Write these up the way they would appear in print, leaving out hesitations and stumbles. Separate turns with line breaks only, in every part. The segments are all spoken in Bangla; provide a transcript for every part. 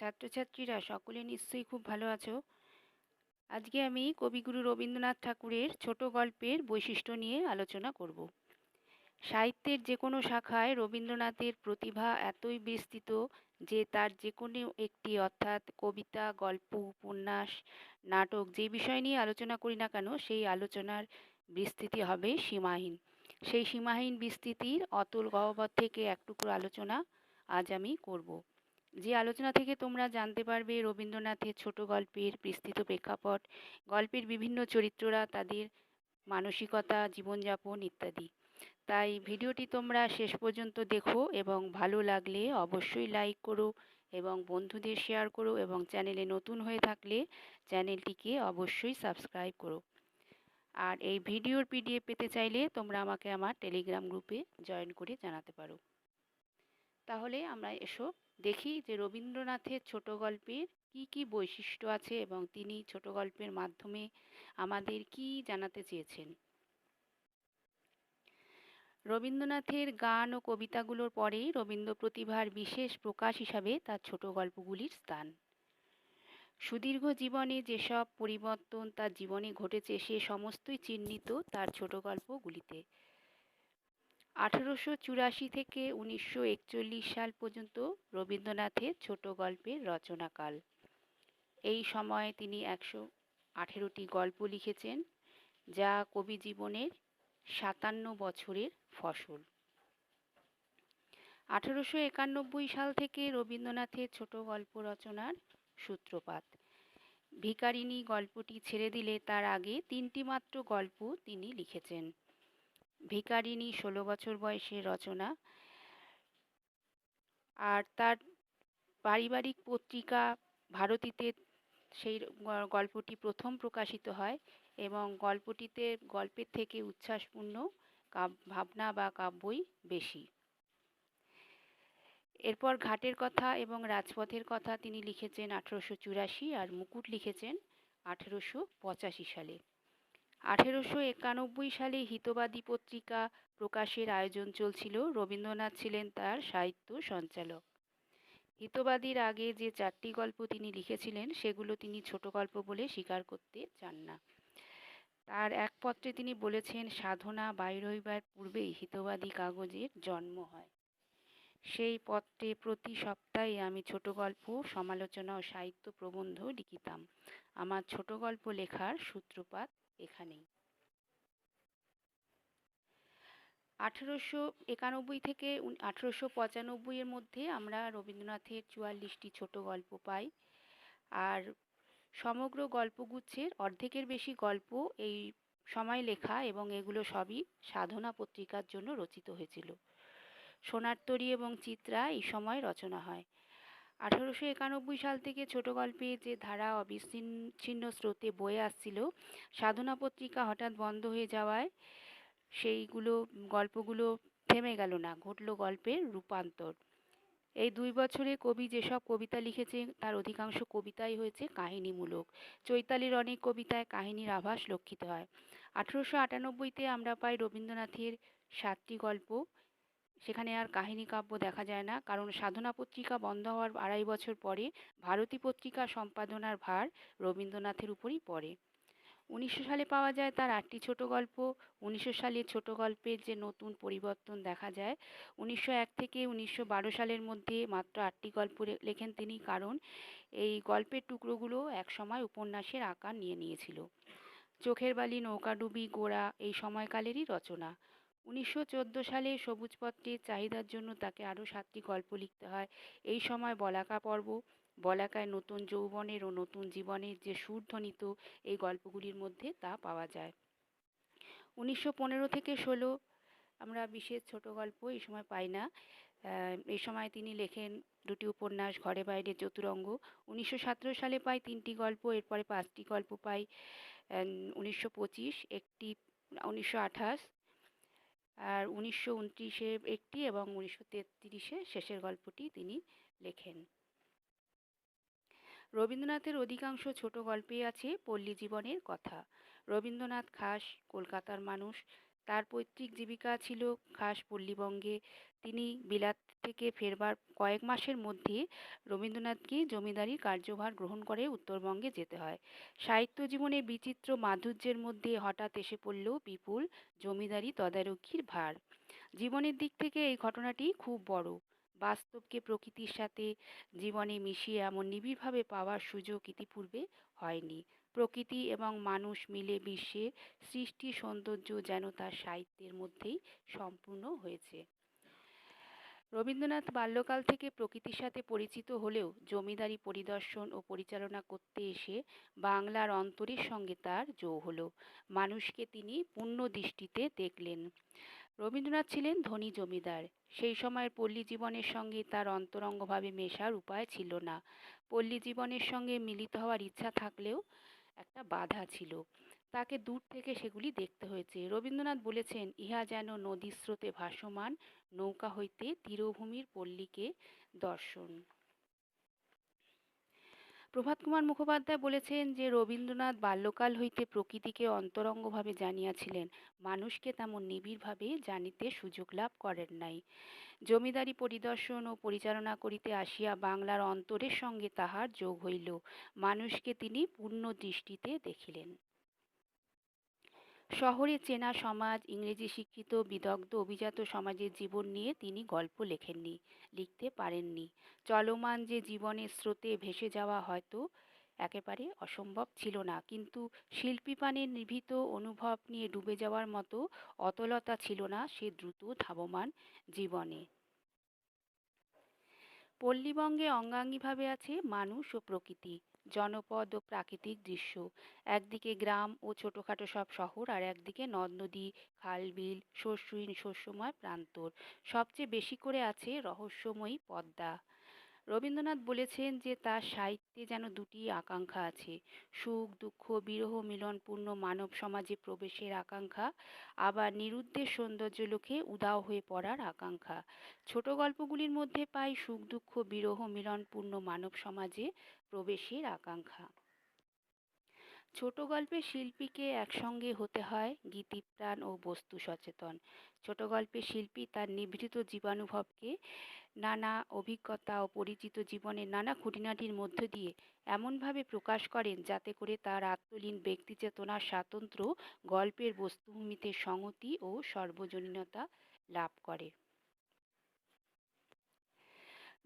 ছাত্রছাত্রীরা সকলে নিশ্চয়ই খুব ভালো আছো। আজকে আমি কবিগুরু রবীন্দ্রনাথ ঠাকুরের ছোট গল্পের বৈশিষ্ট্য নিয়ে আলোচনা করব। সাহিত্যের যে কোনো শাখায় রবীন্দ্রনাথের প্রতিভা এতই বিস্তৃত যে তার যে কোনো একটি অর্থাৎ কবিতা, গল্প, উপন্যাস, নাটক যে বিষয় নিয়ে আলোচনা করি না কেন সেই আলোচনার বিস্তৃতি হবে সীমাহীন। সেই সীমাহীন বিস্তৃতির অতল গহ্বর থেকে এক টুকরো আলোচনা আজ আমি করব। যে আলোচনা থেকে তোমরা জানতে পারবে রবীন্দ্রনাথের ছোট গল্পের বিস্তৃত প্রেক্ষাপট, গল্পের বিভিন্ন চরিত্ররা, তাদের মানসিকতা, জীবনযাপন ইত্যাদি। তাই ভিডিওটি তোমরা শেষ পর্যন্ত দেখো এবং ভালো লাগলে অবশ্যই লাইক করো এবং বন্ধুদের শেয়ার করো এবং চ্যানেলে নতুন হয়ে থাকলে চ্যানেলটিকে অবশ্যই সাবস্ক্রাইব করো। আর এই ভিডিওর পিডিএফ পেতে চাইলে তোমরা আমাকে আমার টেলিগ্রাম গ্রুপে জয়েন করে জানাতে পারো। তাহলে আমরা এসো দেখি যে রবীন্দ্রনাথের ছোট গল্পের কি কি বৈশিষ্ট্য আছে এবং তিনি ছোট গল্পের মাধ্যমে আমাদের কি জানাতে চেয়েছেন। রবীন্দ্রনাথের গান ও কবিতাগুলোর পরেই রবীন্দ্র প্রতিভার বিশেষ প্রকাশ হিসাবে তার ছোট গল্পগুলির স্থান। সুদীর্ঘ জীবনে যেসব পরিবর্তন তার জীবনে ঘটেছে সে সমস্তই চিহ্নিত তার ছোট গল্পগুলিতে। 1884 থেকে 1941 সাল পর্যন্ত রবীন্দ্রনাথের ছোট গল্পের রচনাকাল। এই সময়ে তিনি 118টি গল্প লিখেছেন, যা কবি জীবনের 57 বছরের ফসল। 1891 সাল থেকে রবীন্দ্রনাথের ছোট গল্প রচনার সূত্রপাত। ভিখারিনী গল্পটি ছেড়ে দিলে তার আগে 3টি মাত্র গল্প তিনি লিখেছেন। ভিখারিনী 16 বছর বয়সের রচনা, আর তার পারিবারিক পত্রিকা ভারতীতে সেই গল্পটি প্রথম প্রকাশিত হয় এবং গল্পটিতে গল্পের থেকে উচ্ছ্বাসপূর্ণ ভাবনা বা কাব্যই বেশি। এরপর ঘাটের কথা এবং রাজপথের কথা তিনি লিখেছেন 1884, আর মুকুট লিখেছেন 1885 সালে। 1891 সালে হিতবাদী পত্রিকা প্রকাশের আয়োজন চলছিল। রবীন্দ্রনাথ ছিলেন তার সাহিত্য সঞ্চালক। হিতবাদীর আগে যে 4টি গল্প তিনি লিখেছিলেন সেগুলো তিনি ছোট গল্প বলে স্বীকার করতে চান না। তার এক পত্রে তিনি বলেছেন, সাধনা বাইর হইবার পূর্বেই হিতবাদী কাগজের জন্ম হয়। সেই পত্রে প্রতি সপ্তাহে আমি ছোট গল্প, সমালোচনা ও সাহিত্য প্রবন্ধ লিখিতাম। আমার ছোট গল্প লেখার সূত্রপাত এখানেই। 1891 থেকে 1895 এর মধ্যে আমরা রবীন্দ্রনাথের 44টি ছোট গল্প পাই। আর সমগ্র গল্পগুচ্ছের অর্ধেকের বেশি গল্প এই সময় লেখা এবং এগুলো সবই সাধনা পত্রিকার জন্য রচিত হয়েছিল। সোনার তরী এবং চিত্রা এই সময় রচনা হয়। 1891 সাল থেকে ছোট গল্পে যে ধারা অবিচ্ছিন্ন স্রোতে বয়ে আসছিল, সাধনা পত্রিকা হঠাৎ বন্ধ হয়ে যাওয়ায় সেইগুলো গল্পগুলো থেমে গেল না, ঘটল গল্পের রূপান্তর। এই 2 বছরে কবি যেসব কবিতা লিখেছেন তার অধিকাংশ কবিতাই হয়েছে কাহিনীমূলক। চৈতালির অনেক কবিতায় কাহিনীর আভাস লক্ষিত হয়। 1898-তে আমরা পাই রবীন্দ্রনাথের 7টি গল্প। সেখানে আর কাহিনী কাব্য দেখা যায় না, কারণ সাধনা পত্রিকা বন্ধ হওয়ার 2.5 বছর পরে ভারতী পত্রিকা সম্পাদনার ভার রবীন্দ্রনাথের উপরই পড়ে। 1900 সালে পাওয়া যায় তার 8টি ছোট গল্প। 1900 সালে ছোট গল্পের যে নতুন পরিবর্তন দেখা যায়, 1901 থেকে 1912 সালের মধ্যে মাত্র 8টি গল্প লেখেন তিনি, কারণ এই গল্পের টুকরোগুলো একসময় উপন্যাসের আকার নিয়ে নিয়েছিল। চোখের বালি, নৌকাডুবি, গোরা এই সময়কালেরই রচনা। 1914 সালে সবুজপত্রের চাহিদার জন্য তাকে আরও 7টি গল্প লিখতে হয়। এই সময় বলাকা পর্ব, বলাকায় নতুন যৌবনের ও নতুন জীবনের যে সুর ধ্বনিত এই গল্পগুলির মধ্যে তা পাওয়া যায়। 1915 থেকে 16 আমরা বিশেষ ছোট গল্প এই সময় পাই না। এই সময় তিনি লেখেন 2টি উপন্যাস, ঘরে বাইরে, চতুরঙ্গ। 1917 সালে পাই 3টি গল্প, এরপরে 5টি গল্প পাই 1925, একটি 1928, আর 1929-এ একটি এবং 1933-এ শেষের গল্পটি তিনি লেখেন। রবীন্দ্রনাথের অধিকাংশ ছোট গল্পে আছে পল্লী জীবনের কথা। রবীন্দ্রনাথ খাস কলকাতার মানুষ, তার পৈতৃক জীবিকা ছিল খাস পল্লীবঙ্গে। তিনি বিলাত থেকে ফেরবার কয়েক মাসের মধ্যে রবীন্দ্রনাথকে জমিদারির কার্যভার গ্রহণ করে উত্তরবঙ্গে যেতে হয়। সাহিত্য জীবনে বিচিত্র মাধুর্যের মধ্যে হঠাৎ এসে পড়ল বিপুল জমিদারি তদারকির ভার। জীবনের দিক থেকে এই ঘটনাটি খুব বড়। বাস্তবকে প্রকৃতির সাথে জীবনে মিশিয়ে এমন নিবিড়ভাবে পাওয়ার সুযোগ ইতিপূর্বে হয়নি। প্রকৃতি এবং মানুষ মিলে বিশ্বের সৃষ্টি সৌন্দর্য যেন তার সাহিত্যের মধ্যেই সম্পূর্ণ হয়েছে। রবীন্দ্রনাথ বাল্যকাল থেকে প্রকৃতির সাথে পরিচিত হলেও জমিদারি পরিদর্শন ও পরিচালনা করতে এসে বাংলার অন্তরের সঙ্গে তার যোগ হলো। মানুষকে তিনি পূর্ণ দৃষ্টিতে দেখলেন। রবীন্দ্রনাথ ছিলেন ধনী জমিদার। সেই সময়ের পল্লী জীবনের সঙ্গে তার অন্তরঙ্গভাবে মেশার উপায় ছিল না। পল্লী জীবনের সঙ্গে মিলিত হওয়ার ইচ্ছা থাকলেও একটা বাধা ছিল। তাকে দূর থেকে সেগুলি দেখতে হয়েছে। রবীন্দ্রনাথ বলেছেন, ইহা যেন নদীর স্রোতে ভাসমান নৌকা হইতে তীরভূমির পল্লীকে দর্শন। প্রভাত কুমার মুখোপাধ্যায় বলেছেন যে রবীন্দ্রনাথ বাল্যকাল হইতে প্রকৃতিকে অন্তরঙ্গভাবে জানিয়াছিলেন, মানুষকে তেমন নিবিড়ভাবে জানিতে সুযোগ লাভ করেন নাই। জমিদারি পরিদর্শন ও পরিচালনা করিতে আসিয়া বাংলার অন্তরের সঙ্গে তাহার যোগ হইল। মানুষকে তিনি পূর্ণ দৃষ্টিতে দেখিলেন। শহরে চেনা সমাজ, ইংরেজি শিক্ষিত বিদগ্ধ অভিজাত সমাজের জীবন নিয়ে তিনি গল্প লেখেননি, লিখতে পারেননি। চলমান যে জীবনের স্রোতে ভেসে যাওয়া হয়তো একেবারে অসম্ভব ছিল না, কিন্তু শিল্পী পানের নিভৃত অনুভব নিয়ে ডুবে যাওয়ার মতো অতলতা ছিল না সে দ্রুত ধাবমান জীবনে। পল্লীবঙ্গে অঙ্গাঙ্গিভাবে আছে মানুষ ও প্রকৃতি, জনপদ ও প্রাকৃতিক দৃশ্য। একদিকে গ্রাম ও ছোটখাটো সব শহর, আর একদিকে নদ নদী, খাল বিল, শস্যহীন শস্যময় প্রান্তর। সবচেয়ে বেশি করে আছে রহস্যময়ী পদ্মা। রবীন্দ্রনাথ বলেছেন যে তার সাহিত্যে যেন দুটি আকাঙ্ক্ষা আছে, সুখ দুঃখ বিরহ মিলনপূর্ণ মানব সমাজে প্রবেশের আকাঙ্ক্ষা, আবার নিরুদ্দেশ সৌন্দর্য লোকে উধাও হয়ে পড়ার আকাঙ্ক্ষা। ছোট গল্পগুলির মধ্যে পাই সুখ দুঃখ বিরহ মিলনপূর্ণ মানব সমাজে প্রবেশের আকাঙ্ক্ষা। ছোট গল্পের শিল্পীকে একসঙ্গে হতে হয় গীতিপ্রাণ ও বস্তু সচেতন। ছোট গল্পের শিল্পী তার নিভৃত জীবানুভবকে নানা অভিজ্ঞতা ও পরিচিত জীবনের নানা খুঁটিনাটির মধ্য দিয়ে এমনভাবে প্রকাশ করেন যাতে করে তার আত্মলীন ব্যক্তিচেতনার স্বাতন্ত্র্য গল্পের বস্তুভূমিতে সংহতি ও সর্বজনীনতা লাভ করে।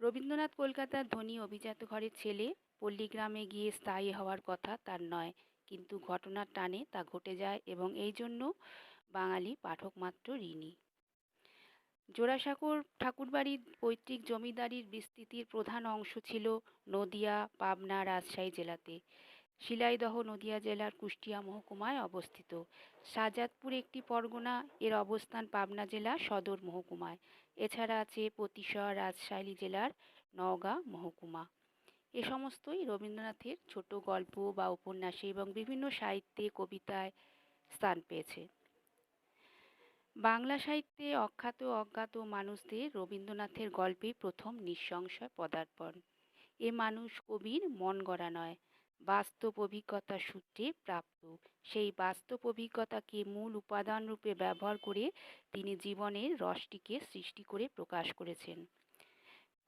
রবীন্দ্রনাথ কলকাতার ধনী অভিজাত ঘরের ছেলে। পল্লীগ্রামে গিয়ে স্থায়ী হওয়ার কথা তার নয়, কিন্তু ঘটনার টানে তা ঘটে যায় এবং এই জন্য বাঙালি পাঠক মাত্র ঋণী। জোড়াসাঁকোর ঠাকুরবাড়ির পৈতৃক জমিদারির বিস্তৃতির প্রধান অংশ ছিল নদিয়া, পাবনা, রাজশাহী জেলাতে। শিলাইদহ নদিয়া জেলার কুষ্টিয়া মহকুমায় অবস্থিত। শাহজাদপুর একটি পরগনা, এর অবস্থান পাবনা জেলার সদর মহকুমায়। এছাড়া আছে পতিশর রাজশাহী জেলার নওগাঁ মহকুমা। এ সমস্তই রবীন্দ্রনাথের ছোট গল্প বা উপন্যাসে এবং বিভিন্ন সাহিত্যে কবিতায় স্থান পেয়েছে। বাংলা সাহিত্যে অখ্যাত অজ্ঞাত মানুষদের রবীন্দ্রনাথের গল্পে প্রথম নিঃসংশয় পদার্পণ। এ মানুষ কবির মন গড়া নয়, বাস্তব অভিজ্ঞতার সূত্রে প্রাপ্ত। সেই বাস্তব অভিজ্ঞতাকে মূল উপাদান রূপে ব্যবহার করে তিনি জীবনের রসটিকে সৃষ্টি করে প্রকাশ করেছেন।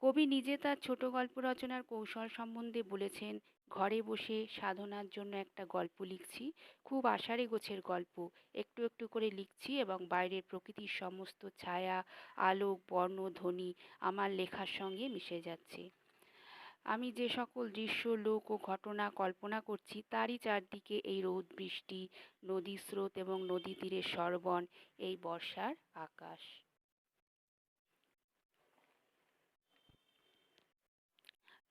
কবি নিজে তার ছোট গল্প রচনার কৌশল সম্বন্ধে বলেছেন, ঘরে বসে সাধনার জন্য একটা গল্প লিখছি, খুব আষাঢ়ে গোছের গল্প, একটু একটু করে লিখছি এবং বাইরের প্রকৃতির সমস্ত ছায়া, আলোক, বর্ণ, ধ্বনি আমার লেখার সঙ্গে মিশে যাচ্ছে। আমি যে সকল দৃশ্য, লোক ও ঘটনা কল্পনা করছি তারই চারদিকে এই রোদ বৃষ্টি, নদীর স্রোত এবং নদী তীরের সরবন, এই বর্ষার আকাশ।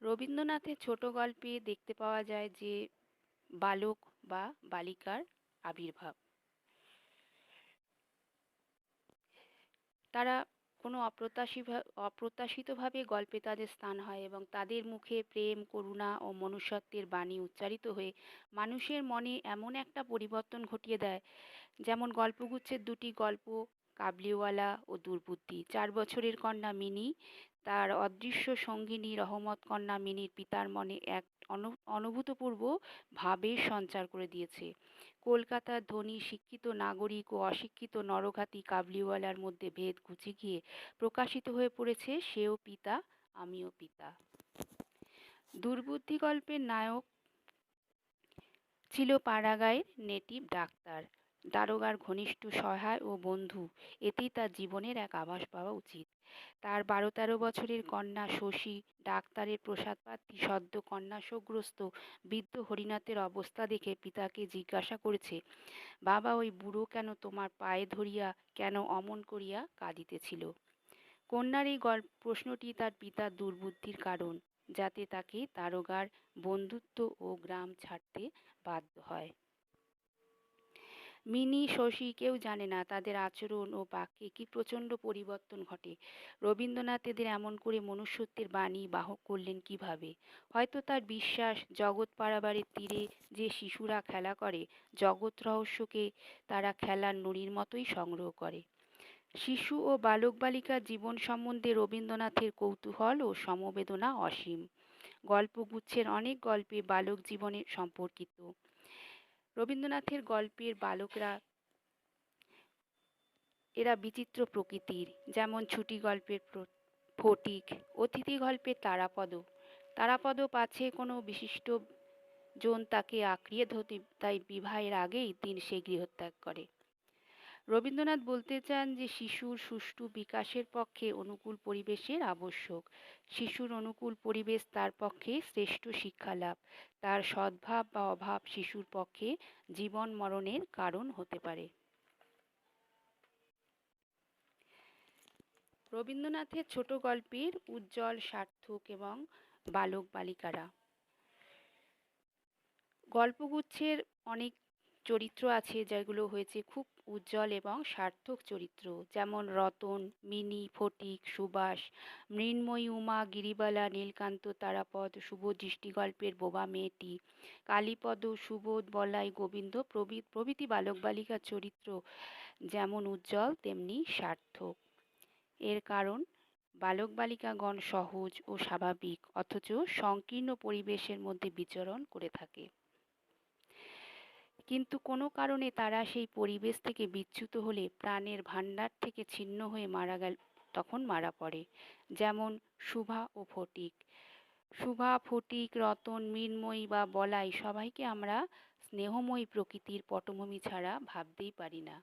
রবীন্দ্রনাথের ছোট গল্পে দেখতে পাওয়া যায় যে বালক বা বালিকার আবির্ভাব। তারা কোনো অপ্রত্যাশিতভাবে গল্পে তাদের স্থান হয় এবং তাদের মুখে প্রেম, করুণা ও মনুষ্যত্বের বাণী উচ্চারিত হয়ে মানুষের মনে এমন একটা পরিবর্তন ঘটিয়ে দেয়, যেমন গল্পগুচ্ছের দুটি গল্প কাবলিওয়ালা ও দুর্বুদ্ধি। 4 বছরের কন্যা মিনি তার অদৃশ্য সঙ্গিনী রহমত কন্যা মিনির পিতার মনে এক অনভূতপূর্ব ভাবের সঞ্চার করে দিয়েছে। কলকাতার ধনী শিক্ষিত নাগরিক ও অশিক্ষিত নরঘাতী কাবলিওয়ালার মধ্যে ভেদ ঘুচে গিয়ে প্রকাশিত হয়ে পড়েছে সেও পিতা, আমিও পিতা। দুর্বুদ্ধি গল্পের নায়ক ছিল পাড়াগাঁয়ের নেটিভ ডাক্তার, দারোগার ঘনিষ্ঠ সহায় ও বন্ধু। এতেই তার জীবনের এক আভাস পাওয়া উচিত। তার 12-13 বছরের কন্যা শশী ডাক্তারের প্রসাদপ্রার্থী সদ্য কন্যাশোকগ্রস্ত বৃদ্ধ হরিনাথের অবস্থা দেখে পিতাকে জিজ্ঞাসা করেছে, বাবা, ওই বুড়ো কেন তোমার পায়ে ধরিয়া কেন অমন করিয়া কাঁদিতেছিল? কন্যার এই প্রশ্নটি তার পিতার দুর্বুদ্ধির কারণ, যাতে তাকে দারোগার বন্ধুত্ব ও গ্রাম ছাড়তে বাধ্য হয়। মিনি, শশী কেউ জানে না তাদের আচরণ ও বাক্যে কি প্রচণ্ড পরিবর্তন ঘটে। রবীন্দ্রনাথ এদের এমন করে মনুষ্যত্বের বাণী বাহক করলেন কিভাবে? হয়তো তার বিশ্বাস, জগৎ পারাবারের তীরে যে শিশুরা খেলা করে, জগৎ রহস্যকে তারা খেলার নুড়ির মতোই সংগ্রহ করে। শিশু ও বালক বালিকার জীবন সম্বন্ধে রবীন্দ্রনাথের কৌতূহল ও সমবেদনা অসীম। গল্পগুচ্ছের অনেক গল্পে বালক জীবনে সম্পর্কিত। রবীন্দ্রনাথের গল্পের বালকরা এরা বিচিত্র প্রকৃতির, যেমন ছুটি গল্পের ফটিক, অতিথি গল্পের তারাপদ। তারাপদ পাছে কোনো বিশিষ্ট জন তাকে আঁকড়িয়ে ধরতে, তাই বিবাহের আগেই তিনি সে গৃহত্যাগ করে। রবীন্দ্রনাথ বলতে চান যে শিশুর সুষ্ঠু বিকাশের পক্ষে অনুকূল পরিবেশের আবশ্যক। শিশুর অনুকূল পরিবেশ তার পক্ষে শ্রেষ্ঠ শিক্ষালাভ। তার সদ্ভাব বা অভাব শিশুর পক্ষে জীবন মরণের কারণ হতে পারে। রবীন্দ্রনাথের ছোট গল্পের উজ্জ্বল, সার্থক এবং বালক বালিকারা। গল্পগুচ্ছের অনেক চরিত্র আছে যেগুলো হয়েছে খুব উজ্জ্বল এবং সার্থক চরিত্র, যেমন রতন, মিনি, ফটিক, সুভাষ, মৃন্ময়ী, উমা, গিরিবালা, নীলকান্ত, তারাপদ, শুভদৃষ্টি গল্পের বোবা মেয়েটি, কালীপদ, সুবোধ, বলাই, গোবিন্দ প্রভৃতি বালক বালিকার চরিত্র যেমন উজ্জ্বল তেমনি সার্থক। এর কারণ বালক বালিকাগণ সহজ ও স্বাভাবিক অথচ সংকীর্ণ পরিবেশের মধ্যে বিচরণ করে থাকে, কিন্তু কোনো কারণে তারা সেই পরিবেশ থেকে বিচ্যুত হলে প্রাণের ভাণ্ডার থেকে ছিন্ন হয়ে তখন মারা পড়ে। যেমন শুভা ও ফটিক। শুভা, ফটিক, রতন, মৃন্ময়ী বা বলাই সবাইকে আমরা স্নেহময়ী প্রকৃতির পটভূমি ছাড়া ভাবতেই পারি না।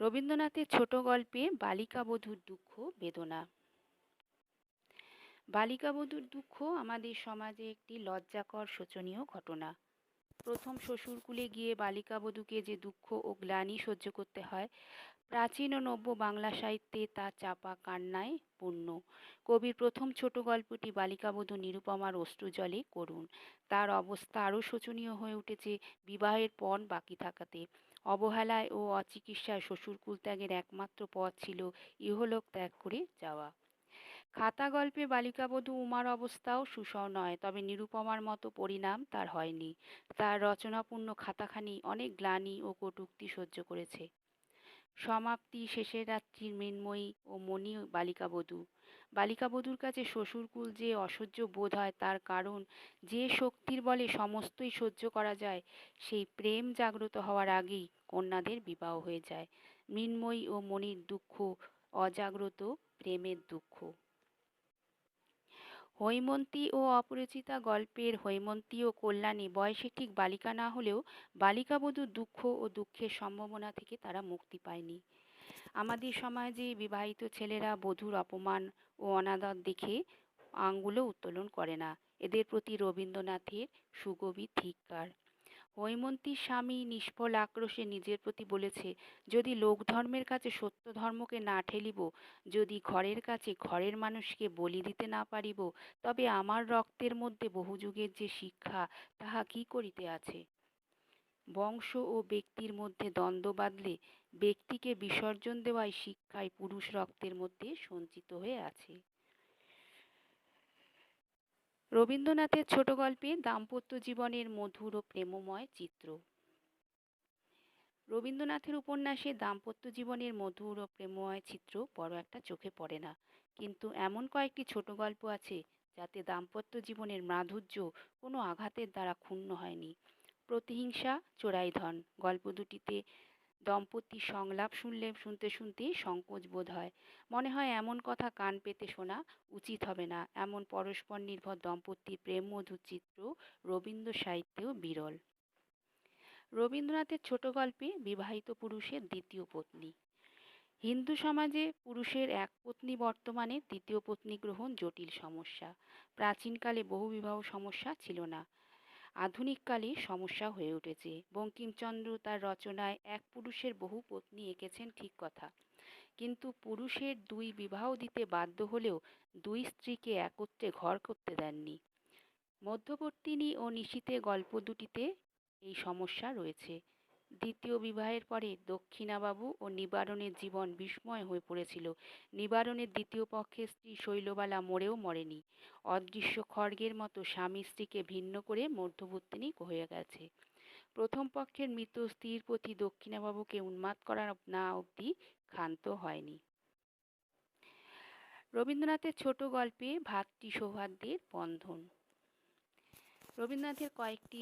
রবীন্দ্রনাথের ছোট গল্পে বালিকাবধূর দুঃখ বেদনা। বালিকাবধূর দুঃখ আমাদের সমাজে একটি লজ্জাকর শোচনীয় ঘটনা। প্রথম শ্বশুরকুলে গিয়ে বালিকাবধূকে যে দুঃখ ও গ্লানি সহ্য করতে হয়, প্রাচীন ও নব্য বাংলা সাহিত্যে তা চাপা কান্নায় পূর্ণ। কবির প্রথম ছোট গল্পটি বালিকাবধূ নিরুপমার অশ্রুজলে করুণ। তার অবস্থা আরও শোচনীয় হয়ে উঠেছে বিবাহের পণ বাকি থাকাতে। অবহেলায় ও অচিকিৎসায় শ্বশুরকুল ত্যাগের একমাত্র পথ ছিল ইহলোক ত্যাগ করে যাওয়া। খাতা গল্পে বালিকাবধূ উমার অবস্থাও সুসহ নয়, তবে নিরুপমার মতো পরিণাম তার হয়নি। তার রচনাপূর্ণ খাতাখানি অনেক গ্লানি ও কটূক্তি সহ্য করেছে। সমাপ্তি, শেষের রাত্রির মৃন্ময়ী ও মণি বালিকাবধূ। বালিকাবধূর কাছে শ্বশুরকুল যে অসহ্য বোধ হয় তার কারণ, যে শক্তির বলে সমস্তই সহ্য করা যায়, সেই প্রেম জাগ্রত হওয়ার আগেই কন্যাদের বিবাহ হয়ে যায়। মৃন্ময়ী ও মণির দুঃখ অজাগ্রত প্রেমের দুঃখ। হৈমন্তী ও অপরিচিতা গল্পের হৈমন্তী ও কল্যাণী বয়সে ঠিক বালিকা না হলেও বালিকাবধূর দুঃখ ও দুঃখের সম্ভাবনা থেকে তারা মুক্তি পায়নি। আমাদের সমাজে বিবাহিত ছেলেরা বধূর অপমান ও অনাদর দেখে আঙ্গুলও উত্তোলন করে না। এদের প্রতি রবীন্দ্রনাথের সুগভীর ধিক্কার। হৈমন্তীর স্বামী নিষ্ফল আক্রোশে নিজের প্রতি বলেছে, যদি লোকধর্মের কাছে সত্য ধর্মকে না ঠেলিব, যদি ঘরের কাছে ঘরের মানুষকে বলি দিতে না পারিব, তবে আমার রক্তের মধ্যে বহুযুগের যে শিক্ষা, তাহা কি করিতে আছে? বংশ ও ব্যক্তির মধ্যে দ্বন্দ্ব বাঁধলে ব্যক্তিকে বিসর্জন দেওয়াই শিক্ষায় পুরুষ রক্তের মধ্যে সঞ্চিত হয়ে আছে। রবীন্দ্রনাথের ছোট গল্পে দাম্পত্য জীবনের মধুর ও প্রেমময় চিত্র। রবীন্দ্রনাথের উপন্যাসে দাম্পত্য জীবনের মধুর ও প্রেমময় চিত্র বড় একটা চোখে পড়ে না, কিন্তু এমন কয়েকটি ছোট গল্প আছে যাতে দাম্পত্য জীবনের মাধুর্য কোনো আঘাতের দ্বারা ক্ষুণ্ণ হয়নি। প্রতিহিংসা, চোরাই ধন গল্প দুটিতে দম্পতির সংলাপ শুনতে শুনতে সংকোচ বোধ হয়। মনে হয় এমন কথা কান পেতে শোনা উচিত হবে না। এমন পরস্পর নির্ভর দম্পতির প্রেম মধুর চিত্র রবীন্দ্র সাহিত্যেও বিরল। রবীন্দ্রনাথের ছোট গল্পে বিবাহিত পুরুষের দ্বিতীয় পত্নী। হিন্দু সমাজে পুরুষের এক পত্নী বর্তমানে দ্বিতীয় পত্নী গ্রহণ জটিল সমস্যা। প্রাচীনকালে বহুবিবাহ সমস্যা ছিল না, আধুনিককালে সমস্যা হয়ে উঠেছে। বঙ্কিমচন্দ্র তার রচনায় এক পুরুষের বহু পত্নী এঁকেছেন ঠিক কথা, কিন্তু পুরুষের দুই বিবাহ দিতে বাধ্য হলেও দুই স্ত্রীকে একত্রে ঘর করতে দেননি। মধ্যবর্তিনী ও নিশীথের গল্প দুটিতে এই সমস্যা রয়েছে। দ্বিতীয় বিবাহের পরে দক্ষিণাবাবু ও নিবারণের জীবন বিস্ময় হয়ে পড়েছিল। নিবারণের দ্বিতীয় পক্ষের স্ত্রী শৈলবালা মরেও মরেনি, অদৃশ্য খড়গের মতো স্বামী স্ত্রীকে ভিন্ন করে মধ্যবর্তিনী হয়ে গেছে। প্রথম পক্ষের মৃত স্ত্রীর প্রতি দক্ষিণাবাবুকে উন্মাদ করা না অবধি ক্ষান্ত হয়নি। রবীন্দ্রনাথের ছোট গল্পে ভ্রাতৃ সৌহার্দ্যের বন্ধন। রবীন্দ্রনাথের কয়েকটি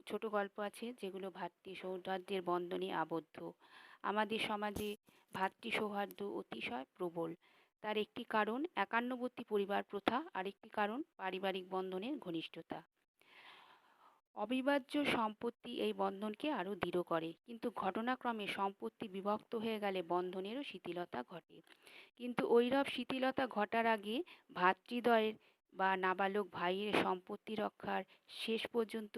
ছোট গল্প আছে যেগুলো ভ্রাতৃ সৌহার্দ্যের বন্ধনে আবদ্ধ। আমাদের সমাজে ভ্রাতৃ সৌহার্দ্য অতিশয় প্রবল। তার একটি কারণ একান্নবর্তী পরিবার প্রথা, আরেকটি কারণ পারিবারিক বন্ধনের ঘনিষ্ঠতা। অবিভাজ্য সম্পত্তি এই বন্ধনকে আরও দৃঢ় করে, কিন্তু ঘটনাক্রমে সম্পত্তি বিভক্ত হয়ে গেলে বন্ধনেরও শিথিলতা ঘটে। কিন্তু ঐরূপ শিথিলতা ঘটার আগে ভ্রাতৃদ্বয়ের বা নাবালক ভাইয়ের সম্পত্তি রক্ষার শেষ পর্যন্ত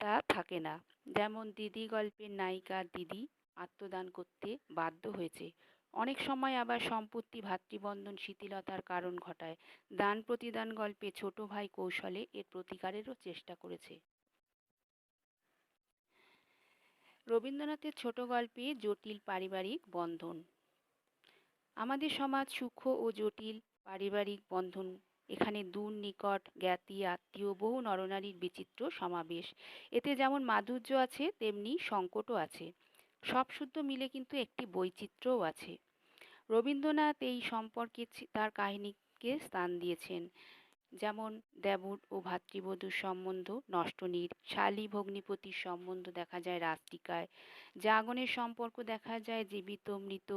তা থাকে না। যেমন দিদি গল্পের নায়িকা দিদি আত্মদান করতে বাধ্য হয়েছে। অনেক সময় আবার সম্পত্তি ভ্রাতৃবন্ধন শিথিলতার কারণ ঘটায়। দান প্রতিদান গল্পে ছোট ভাই কৌশলে এর প্রতিকারেরও চেষ্টা করেছে। রবীন্দ্রনাথের ছোট গল্পে জটিল পারিবারিক বন্ধন। আমাদের সমাজ সূক্ষ্ম ও জটিল পারিবারিক বন্ধন। এখানে দূর নিকট জ্ঞাতি আত্মীয় বহু নরনারীর বিচিত্র সমাবেশ। এতে যেমন মাধুর্য আছে তেমনি সংকটও আছে। সব শুদ্ধ মিলে কিন্তু একটি বৈচিত্র্যও আছে। রবীন্দ্রনাথ এই সম্পর্কে তার কাহিনীকে স্থান দিয়েছেন। যেমন দেবর ও ভাতৃবধূর সম্বন্ধ নষ্টনীড়, শালী ভগ্নিপতির সম্বন্ধ দেখা যায় রাস্টিকায়, জাগনের সম্পর্ক দেখা যায় জীবিত মৃত,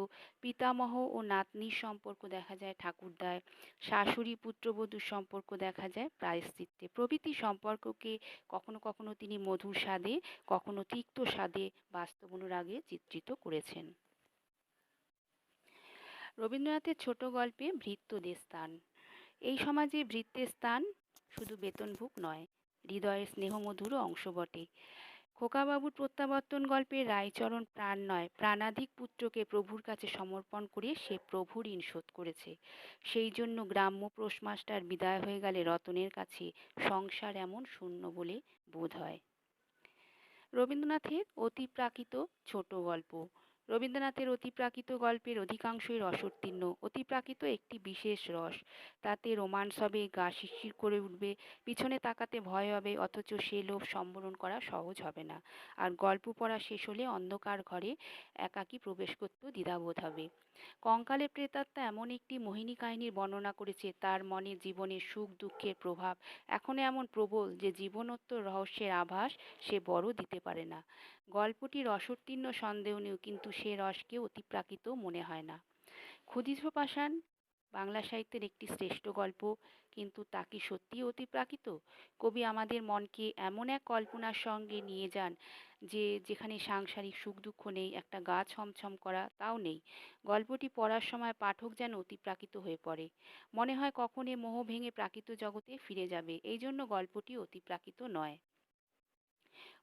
পিতামহ ও নাতনির সম্পর্ক দেখা যায় ঠাকুরদায়, শাশুড়ি পুত্রবধূর সম্পর্ক দেখা যায় প্রায়শ্চিত্তে প্রভৃতি সম্পর্ককে কখনো কখনো তিনি মধুর স্বাদে, কখনো তিক্ত স্বাদে বাস্তব অনুরাগে চিত্রিত করেছেন। রবীন্দ্রনাথের ছোট গল্পে ভৃত্যদের স্থান। এই সমাজে ভৃত্যের স্থান শুধু বেতনভুক নয়, হৃদয়ের স্নেহমধুরও অংশ বটে। খোকাবাবুর প্রত্যাবর্তন গল্পে রায়চরণ প্রাণ নয় প্রাণাধিক পুত্রকে প্রভুর কাছে সমর্পণ করে সে প্রভুর ঋণ শোধ করেছে। সেই জন্য গ্রাম্য পোস্টমাস্টার বিদায় হয়ে গেলে রতনের কাছে সংসার এমন শূন্য বলে বোধ হয়। রবীন্দ্রনাথের অতিপ্রাকৃত ছোট গল্প। রবীন্দ্রনাথের অতিপ্রাকৃত গল্পের অধিকাংশই রসোত্তীর্ণ। অতিপ্রাকৃত একটি বিশেষ রস। তাতে রোমান্স হবে, গা শিরশির করে উঠবে, পিছনে তাকাতে ভয় হবে, অথচ সে লোভ সম্বরণ করা সহজ হবে না। আর গল্প পড়া শেষ হলে অন্ধকার ঘরে একাকী প্রবেশ করতেও দ্বিধাবোধ হবে। কঙ্কালে প্রেতাত্মা এমন একটি মোহিনী কাহিনীর বর্ণনা করেছে, তার মনে জীবনের সুখ দুঃখের প্রভাব এখনো এমন প্রবল যে জীবনোত্তর রহস্যের আভাস সে বড় দিতে পারে না। গল্পটি রসোত্তীর্ণ সন্দেহ নেই, কিন্তু সে রসকে অতিপ্রাকৃত মনে হয় না। ক্ষুদিরাম পাষাণ বাংলা সাহিত্যের একটি শ্রেষ্ঠ গল্প, কিন্তু তা কি সত্যিই অতিপ্রাকৃত? কবি আমাদের মনকে এমন এক কল্পনার সঙ্গে নিয়ে যান যেখানে সাংসারিক সুখ দুঃখ নেই, একটা গা ছমছম করা তাও নেই। গল্পটি পড়ার সময় পাঠক যেন অতিপ্রাকৃত হয়ে পড়ে। মনে হয় কখন এ মোহ ভেঙে প্রাকৃত জগতে ফিরে যাবে। এই জন্য গল্পটি অতিপ্রাকৃত নয়।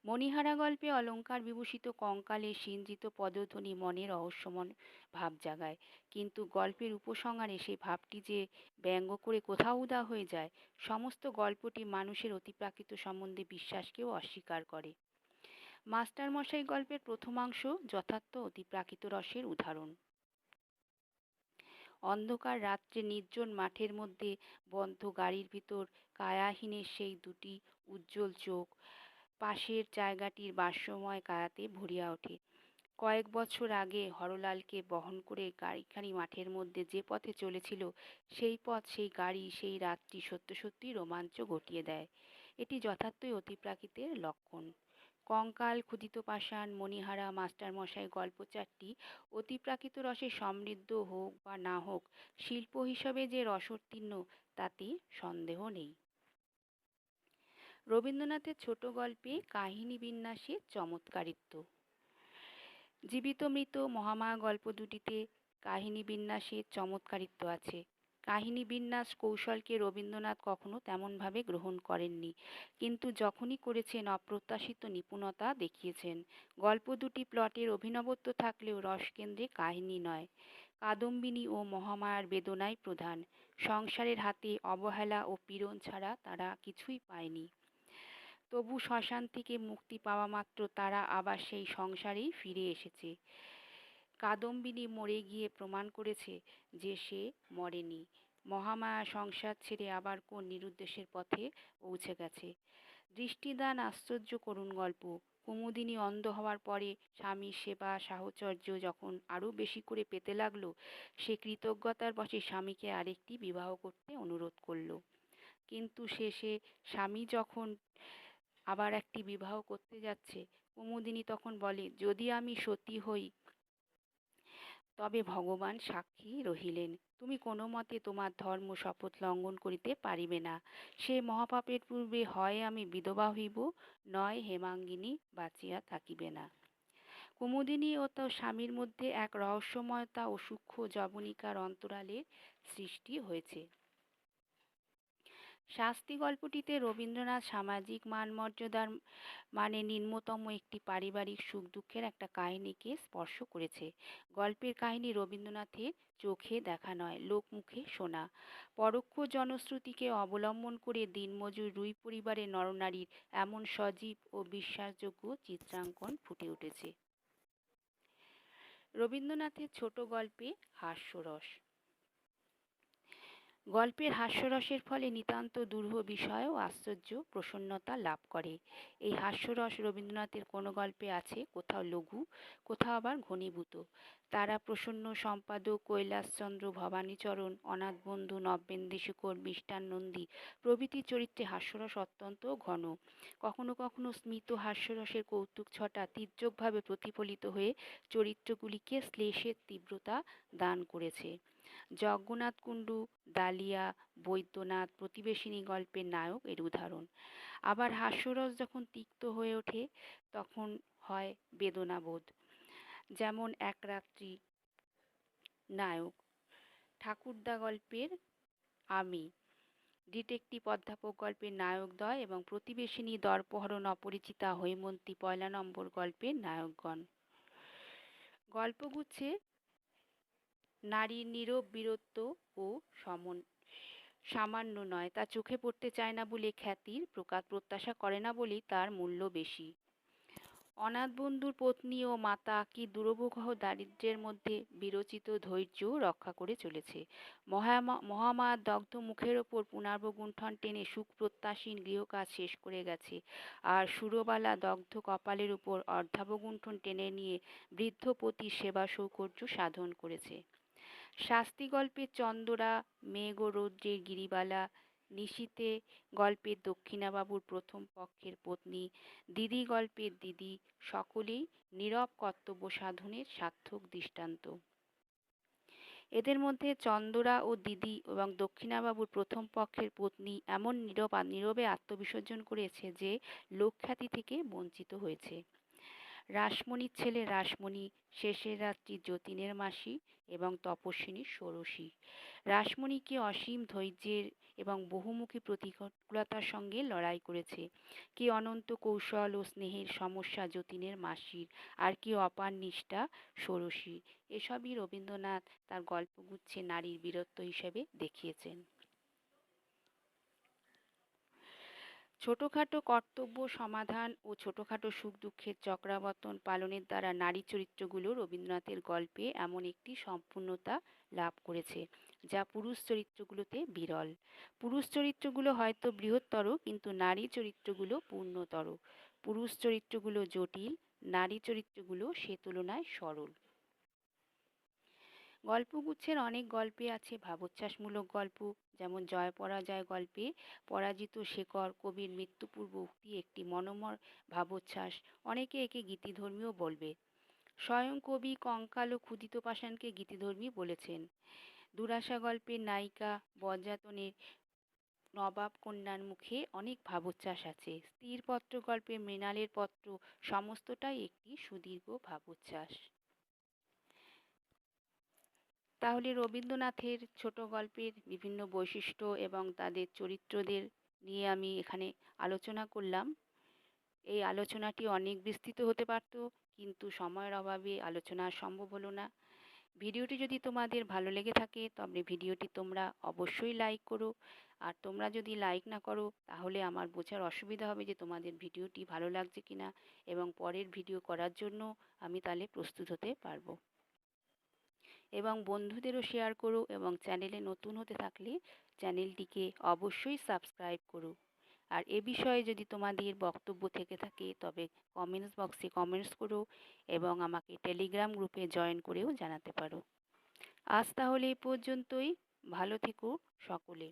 মণিহারা গল্পে অলঙ্কার বিভূষিত কঙ্কালে সিঞ্চিত পদধ্বনি মনে রহস্যময় ভাব জাগায়, কিন্তু গল্পের উপসংহারে সেই ভাবটি যে ব্যঙ্গ করে কোথাও উধাও হয়ে যায়। সমস্ত গল্পটি মানুষের অতিপ্রাকৃত সম্বন্ধে বিশ্বাসকেও অস্বীকার করে। মাস্টারমশাই গল্পের প্রথমাংশ যথার্থ অতিপ্রাকৃত রসের উদাহরণ। অন্ধকার রাত্রে নির্জন মাঠের মধ্যে বন্ধ গাড়ির ভিতর কায়াহীনের সেই দুটি উজ্জ্বল চোখ, পাশের জায়গাটির বাষ্পময় কায়াতে ভরিয়া ওঠে। কয়েক বছর আগে হরলালকে বহন করে গাড়িখানি মাঠের মধ্যে যে পথে চলেছিল, সেই পথ, সেই গাড়ি, সেই রাতটি সত্য সত্যই রোমাঞ্চ ঘটিয়ে দেয়। এটি যথার্থই অতিপ্রাকৃতের লক্ষণ। কঙ্কাল, ক্ষুধিত পাষাণ, মণিহারা, মাস্টারমশাই গল্প চারটি অতিপ্রাকৃত রসে সমৃদ্ধ হোক বা না হোক, শিল্প হিসাবে যে রসোত্তীর্ণ তাতে সন্দেহ নেই। রবীন্দ্রনাথের ছোট গল্পে কাহিনী বিন্যাসে চমৎকারিত্ব। জীবিত মৃত মহামায়া গল্প দুটিতে কাহিনী বিন্যাসে চমৎকারিত্ব আছে। কাহিনী বিন্যাস কৌশলকে রবীন্দ্রনাথ কখনো তেমনভাবে গ্রহণ করেননি, কিন্তু যখনই করেছেন অপ্রত্যাশিত নিপুণতা দেখিয়েছেন। গল্প দুটি প্লটের অভিনবত্ব থাকলেও রসকেন্দ্রে কাহিনী নয়। কাদম্বিনী ও মহামায়ার বেদনাই প্রধান। সংসারের হাতে অবহেলা ও পীড়ন ছাড়া তারা কিছুই পায়নি। তবু শ্মশান থেকে মুক্তি পাওয়া মাত্র তারা আবার সেই সংসারেই ফিরে এসেছে। কাদম্বিনী মরে গিয়ে প্রমাণ করেছে যে সে মরেনি। মহামায়া সংসার ছেড়ে আবার কোন নিরুদ্দেশের পথে পৌঁছে গেছে। দৃষ্টিদান আশ্চর্য করুণ গল্প। কুমুদিনী অন্ধ হওয়ার পরে স্বামীর সেবা সাহচর্য যখন আরো বেশি করে পেতে লাগলো, সে কৃতজ্ঞতার বশে স্বামীকে আরেকটি বিবাহ করতে অনুরোধ করলো। কিন্তু শেষে স্বামী যখন আবার একটি বিবাহ করতে যাচ্ছে, কুমুদিনী তখন বলে, যদি আমি সতী হই তবে ভগবান সাক্ষী রহিলেন, তুমি কোনো মতে তোমার ধর্ম শপথ লঙ্ঘন করিতে পারিবে না। সে মহাপাপের পূর্বে হয় আমি বিধবা হইব, নয় হেমাঙ্গিনী বাঁচিয়া থাকিবে না। কুমুদিনী ও তার স্বামীর মধ্যে এক রহস্যময়তা ও সূক্ষ্ম যবনিকার অন্তরালের সৃষ্টি হয়েছে। শাস্তি গল্পটিতে রবীন্দ্রনাথ সামাজিক মান মর্যাদার মানে নিম্নতম একটি পারিবারিক সুখ দুঃখের একটা কাহিনীকে স্পর্শ করেছে। গল্পের কাহিনী রবীন্দ্রনাথের চোখে দেখা নয়, লোকমুখে শোনা। পরোক্ষ জনশ্রুতিকে অবলম্বন করে দিনমজুর রুই পরিবারের নরনারীর এমন সজীব ও বিশ্বাসযোগ্য চিত্রাঙ্কন ফুটে উঠেছে। রবীন্দ্রনাথের ছোট গল্পে হাস্যরস। গল্পের হাস্যরসের ফলে নিতান্ত দুরূহ বিষয় ও আশ্চর্য প্রসন্নতা লাভ করে। এই হাস্যরস রবীন্দ্রনাথের কোনো গল্পে আছে, কোথাও লঘু, কোথাও আবার ঘনীভূত। তারাপ্রসন্ন, সম্পাদক, কৈলাসচন্দ্র, ভবানীচরণ, অনাথবন্ধু, নব্যেন্দুশেখর, মিষ্টান নন্দী প্রভৃতি চরিত্রে হাস্যরস অত্যন্ত ঘন। কখনো কখনো স্মিত হাস্যরসের কৌতুক ছটা তীর্যকভাবে প্রতিফলিত হয়ে চরিত্রগুলিকে শ্লেষের তীব্রতা দান করেছে। যজ্ঞনাথ কুণ্ডু, ডালিয়া, বৈদ্যনাথ প্রতিবেশিনী গল্পের নায়ক এর উদাহরণ। আবার হাস্যরস যখন তিক্ত হয়ে ওঠে তখন হয় বেদনাবোধ, যেমন এক রাত্রি নায়ক, ঠাকুরদা গল্পের আমি, ডিটেকটিভ অধ্যাপক গল্পের নায়কদ্বয় এবং প্রতিবেশিনী, দর্পহরণ, অপরিচিতা, হৈমন্তী, পয়লা নম্বর গল্পের নায়কগণ। গল্পগুচ্ছে নারীর নীরব বীরত্ব ও সামান্য নয়, তা চোখে পড়তে চায় না বলে খ্যাতির প্রত্যাশা করে না বলেই তার মূল্য বেশি। অনাথবন্ধুর পত্নী ও মাতা কি দুরবহ দারিদ্র্যের মধ্যে বিরচিত ধৈর্য রক্ষা করে চলেছে। মহামায়ার দগ্ধ মুখের ওপর পুনর্বগুণ্ঠন টেনে সুখ প্রত্যাশীন গৃহকাজ শেষ করে গেছে, আর সুরবালা দগ্ধ কপালের উপর অর্ধাবগুণ্ঠন টেনে নিয়ে বৃদ্ধ পতির সেবা সৌকর্য সাধন করেছে। শাস্তি গল্পের চন্দরা, মেঘ ও রৌদ্রের গিরিবালা, নিশীথে গল্পের দক্ষিণাবাবুর প্রথম পক্ষের পত্নী, দিদি গল্পের দিদি, সকলেই নীরব কর্তব্য সাধনের সার্থক দৃষ্টান্ত। এদের মধ্যে চন্দরা ও দিদি এবং দক্ষিণাবাবুর প্রথম পক্ষের পত্নী এমন নীরবে আত্মবিসর্জন করেছে যে লোকখ্যাতি থেকে বঞ্চিত হয়েছে। রাসমণির ছেলে রাসমণি, শেষের রাত্রি যতীনের মাসি এবং তপস্বিনী ষোড়শী। রাসমণিকে অসীম ধৈর্যের এবং বহুমুখী প্রতিকূলতার সঙ্গে লড়াই করেছে। কি অনন্ত কৌশল ও স্নেহের সমস্যা যতীনের মাসির, আর কি অপার নিষ্ঠা ষোড়শীর। এসবই রবীন্দ্রনাথ তার গল্পগুচ্ছে নারীর বীরত্ব হিসেবে দেখিয়েছেন। ছোটখাটো কর্তব্য সমাধান ও ছোটখাটো সুখ দুঃখের চক্রাবর্তন পালনের দ্বারা নারী চরিত্রগুলো রবীন্দ্রনাথের গল্পে এমন একটি সম্পূর্ণতা লাভ করেছে যা পুরুষ চরিত্রগুলোতে বিরল। পুরুষ চরিত্রগুলো হয়তো বৃহত্তর, কিন্তু নারী চরিত্রগুলো পূর্ণতর। পুরুষ চরিত্রগুলো জটিল, নারী চরিত্রগুলো সে তুলনায় সরল। গল্পগুচ্ছের অনেক গল্পে আছে ভাবোচ্ছ্বাসমূলক গল্প, যেমন জয় পরাজয় গল্পে পরাজিত শেখর কবির মৃত্যুপূর্ব উক্তি একটি মনোমর ভাবোচ্ছ্বাস। অনেকে একে গীতিধর্মীও বলবে। স্বয়ং কবি কঙ্কাল ও ক্ষুদিত পাষাণকে গীতিধর্মী বলেছেন। দুরাশা গল্পের নায়িকা বজ্রাতনের নবাব কন্যার মুখে অনেক ভাবোচ্ছ্বাস আছে। স্থিরপত্র গল্পে মৃণালের পত্র সমস্তটাই একটি সুদীর্ঘ ভাবোচ্ছ্বাস। তাহলে রবীন্দ্রনাথের ছোট গল্পের বিভিন্ন বৈশিষ্ট্য এবং তাদের চরিত্রদের নিয়ে আমি এখানে আলোচনা করলাম। এই আলোচনাটি অনেক বিস্তৃত হতে পারত, কিন্তু সময়ের অভাবে আলোচনা সম্ভব হলো না। ভিডিওটি যদি তোমাদের ভালো লেগে থাকে তবে ভিডিওটি তোমরা অবশ্যই লাইক করো। আর তোমরা যদি লাইক না করো তাহলে আমার বোঝার অসুবিধা হবে যে তোমাদের ভিডিওটি ভালো লাগছে কিনা, এবং পরের ভিডিও করার জন্য আমি তাহলে প্রস্তুত হতে পারবো। এবং বন্ধুদেরও শেয়ার করো, এবং চ্যানেলে নতুন হতে থাকলে চ্যানেলটিকে অবশ্যই সাবস্ক্রাইব করো। আর এ বিষয়ে যদি তোমাদের বক্তব্য থেকে থাকে তবে কমেন্টস বক্সে কমেন্টস করো, এবং আমাকে টেলিগ্রাম গ্রুপে জয়েন করেও জানাতে পারো। আজ তাহলে এ পর্যন্তই। ভালো থেকো সকলে।